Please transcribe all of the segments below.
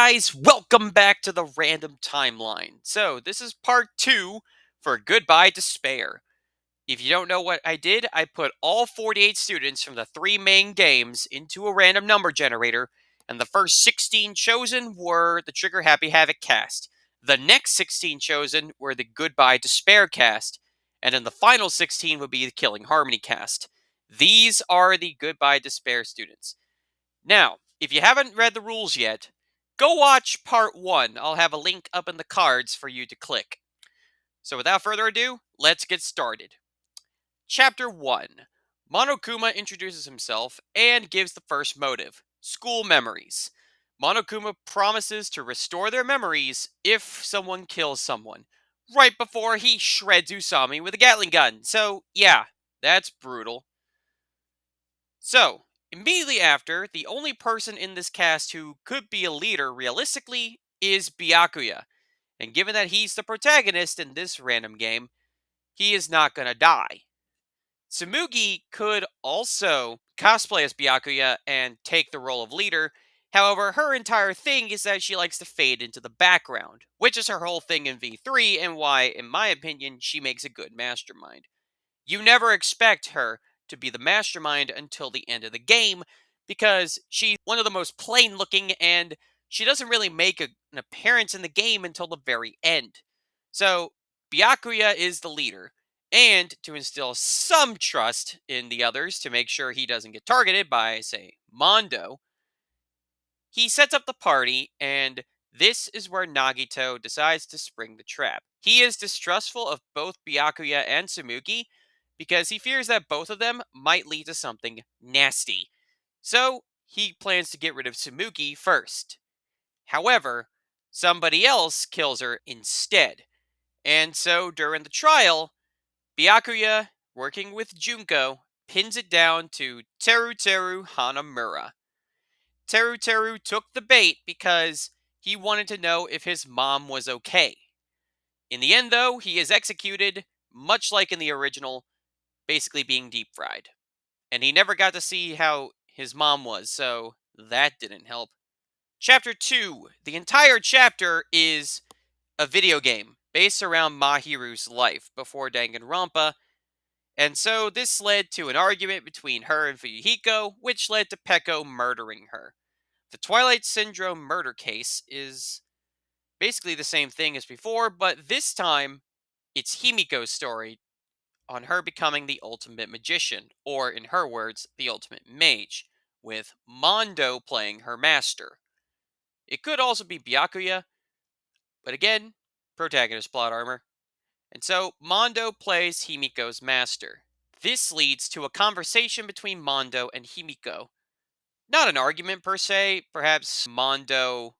guys? Welcome back to the Random Timeline. So, this is part 2 for Goodbye Despair. If you don't know what I did, I put all 48 students from the 3 main games into a random number generator, and the first 16 chosen were the Trigger Happy Havoc cast. The next 16 chosen were the Goodbye Despair cast, and then the final 16 would be the Killing Harmony cast. These are the Goodbye Despair students. Now, if you haven't read the rules yet, go watch part 1. I'll have a link up in the cards for you to click. So without further ado, let's get started. Chapter 1. Monokuma introduces himself and gives the first motive, school memories. Monokuma promises to restore their memories if someone kills someone, right before he shreds Usami with a Gatling gun. So yeah, that's brutal. So, immediately after, the only person in this cast who could be a leader realistically is Byakuya. And given that he's the protagonist in this random game, he is not gonna die. Tsumugi could also cosplay as Byakuya and take the role of leader. However, her entire thing is that she likes to fade into the background, which is her whole thing in V3 and why, in my opinion, she makes a good mastermind. You never expect her to be the mastermind until the end of the game because she's one of the most plain looking and she doesn't really make an appearance in the game until the very end. So, Byakuya is the leader. And to instill some trust in the others to make sure he doesn't get targeted by, say, Mondo, he sets up the party, and this is where Nagito decides to spring the trap. He is distrustful of both Byakuya and Tsumugi because he fears that both of them might lead to something nasty. So, he plans to get rid of Tsumugi first. However, somebody else kills her instead. And so, during the trial, Byakuya, working with Junko, pins it down to Teru Hanamura. Teru took the bait because he wanted to know if his mom was okay. In the end, though, he is executed, much like in the original, basically being deep fried. And he never got to see how his mom was, so that didn't help. Chapter 2. The entire chapter is a video game based around Mahiru's life before Danganronpa, and so this led to an argument between her and Fuyuhiko, which led to Peko murdering her. The Twilight Syndrome murder case is basically the same thing as before, but this time it's Himiko's story on her becoming the ultimate magician, or in her words, the ultimate mage, with Mondo playing her master. It could also be Byakuya, but again, protagonist plot armor. And so Mondo plays Himiko's master. This leads to a conversation between Mondo and Himiko. Not an argument per se, perhaps Mondo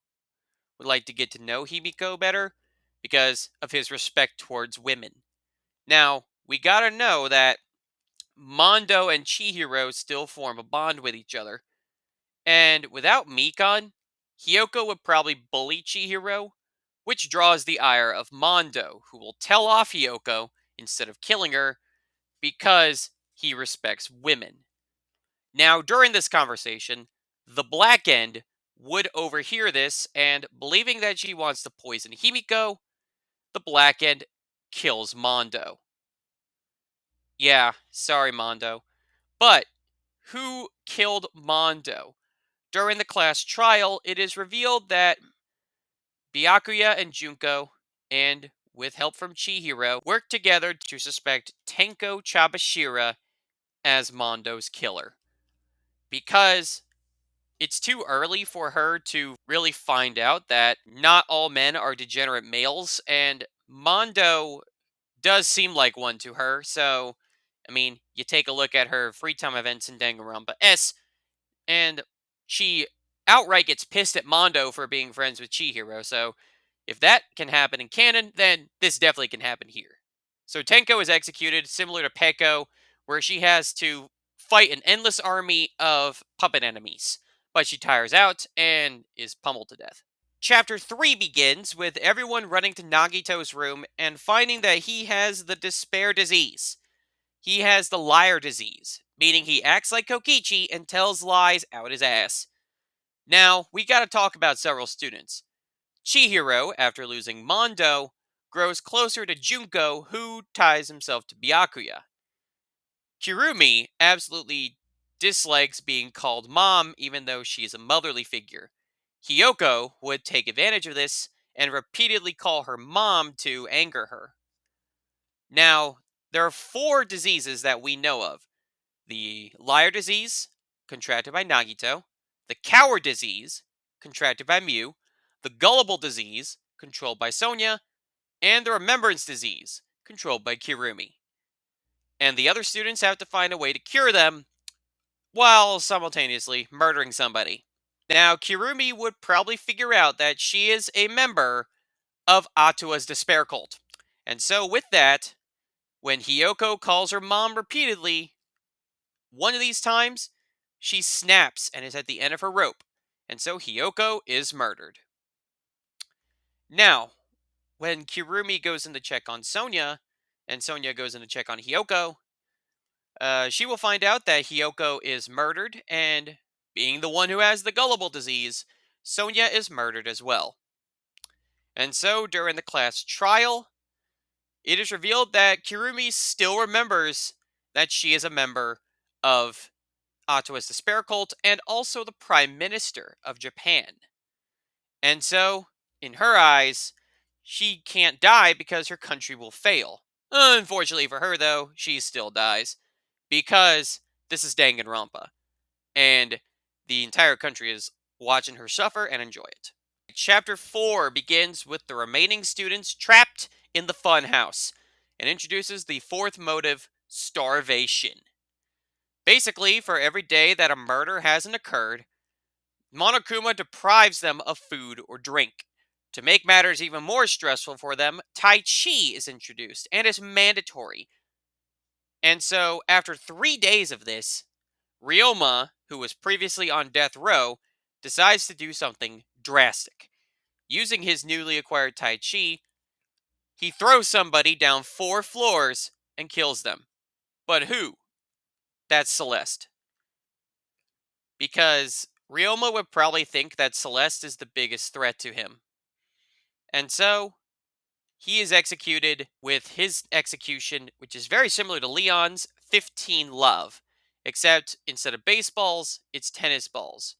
would like to get to know Himiko better because of his respect towards women. Now, we gotta know that Mondo and Chihiro still form a bond with each other. And without Mikon, Hyoko would probably bully Chihiro, which draws the ire of Mondo, who will tell off Hyoko instead of killing her because he respects women. Now, during this conversation, the Black End would overhear this, and believing that she wants to poison Himiko, the Black End kills Mondo. Yeah, sorry, Mondo. But who killed Mondo? During the class trial, it is revealed that Byakuya and Junko, and with help from Chihiro, worked together to suspect Tenko Chabashira as Mondo's killer. Because it's too early for her to really find out that not all men are degenerate males, and Mondo does seem like one to her, so, I mean, you take a look at her free time events in Danganronpa S, and she outright gets pissed at Mondo for being friends with Chihiro, so if that can happen in canon, then this definitely can happen here. So Tenko is executed, similar to Peko, where she has to fight an endless army of puppet enemies, but she tires out and is pummeled to death. Chapter 3 begins with everyone running to Nagito's room and finding that he has the despair disease. He has the liar disease, meaning he acts like Kokichi and tells lies out his ass. Now, we gotta talk about several students. Chihiro, after losing Mondo, grows closer to Junko, who ties himself to Byakuya. Kirumi absolutely dislikes being called mom, even though she is a motherly figure. Hiyoko would take advantage of this and repeatedly call her mom to anger her. Now, there are four diseases that we know of: the liar disease, contracted by Nagito; the coward disease, contracted by Mew; the gullible disease, controlled by Sonia; and the remembrance disease, controlled by Kirumi. And the other students have to find a way to cure them while simultaneously murdering somebody. Now, Kirumi would probably figure out that she is a member of Atua's despair cult. And so, with that, when Hiyoko calls her mom repeatedly, one of these times, she snaps and is at the end of her rope. And so, Hiyoko is murdered. Now, when Kirumi goes in to check on Sonia, and Sonia goes in to check on Hiyoko, she will find out that Hiyoko is murdered, and being the one who has the gullible disease, Sonia is murdered as well. And so, during the class trial, it is revealed that Kirumi still remembers that she is a member of Atua's despair cult and also the Prime Minister of Japan. And so, in her eyes, she can't die because her country will fail. Unfortunately for her, though, she still dies because this is Danganronpa, and the entire country is watching her suffer and enjoy it. Chapter 4 begins with the remaining students trapped in the funhouse and introduces the fourth motive, starvation. Basically, for every day that a murder hasn't occurred, Monokuma deprives them of food or drink. To make matters even more stressful for them, Tai Chi is introduced and is mandatory. And so, after 3 days of this, Ryoma, who was previously on death row, decides to do something drastic. Using his newly acquired Tai Chi, he throws somebody down 4 floors and kills them. But who? That's Celeste. Because Ryoma would probably think that Celeste is the biggest threat to him. And so, he is executed with his execution, which is very similar to Leon's 15 love. Except instead of baseballs, it's tennis balls.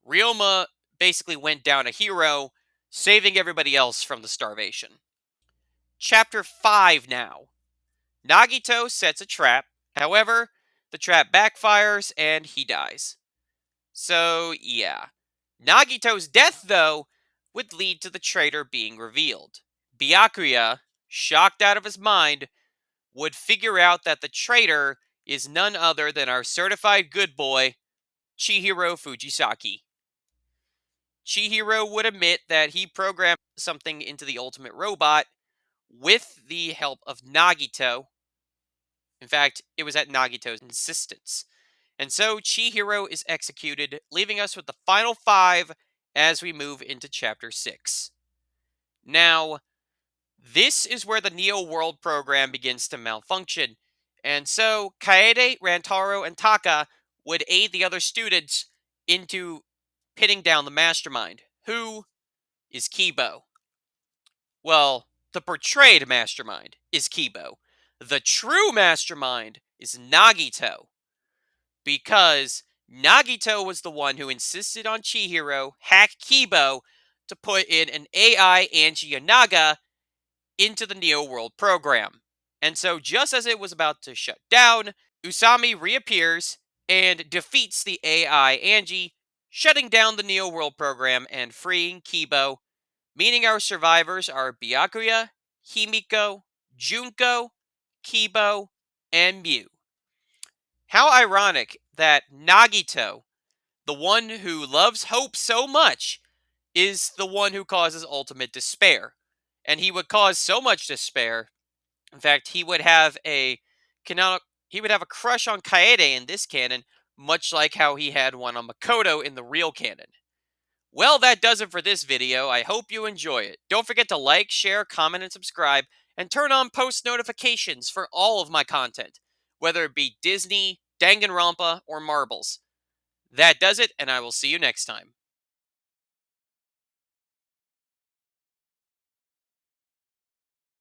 Ryoma basically went down a hero, saving everybody else from the starvation. Chapter 5 now. Nagito sets a trap. However, the trap backfires and he dies. So, yeah. Nagito's death, though, would lead to the traitor being revealed. Byakuya, shocked out of his mind, would figure out that the traitor is none other than our certified good boy, Chihiro Fujisaki. Chihiro would admit that he programmed something into the ultimate robot with the help of Nagito. In fact, it was at Nagito's insistence. And so Chihiro is executed, leaving us with the final 5 as we move into Chapter 6. Now, this is where the Neo World program begins to malfunction. And so Kaede, Rantaro, and Taka would aid the other students into pinning down the mastermind. Who is Kibo? Well, the portrayed mastermind is Kibo. The true mastermind is Nagito. Because Nagito was the one who insisted on Chihiro hack Kibo to put in an AI Angie Yanaga into the Neo World program. And so, just as it was about to shut down, Usami reappears and defeats the AI Angie, shutting down the Neo World program and freeing Kibo, meaning our survivors are Byakuya, Himiko, Junko, Kibo, and Mew. How ironic that Nagito, the one who loves hope so much, is the one who causes ultimate despair. And he would cause so much despair. In fact, he would have a crush on Kaede in this canon, much like how he had one on Makoto in the real canon. Well, that does it for this video. I hope you enjoy it. Don't forget to like, share, comment, and subscribe, and turn on post notifications for all of my content, whether it be Disney, Danganronpa, or Marbles. That does it, and I will see you next time.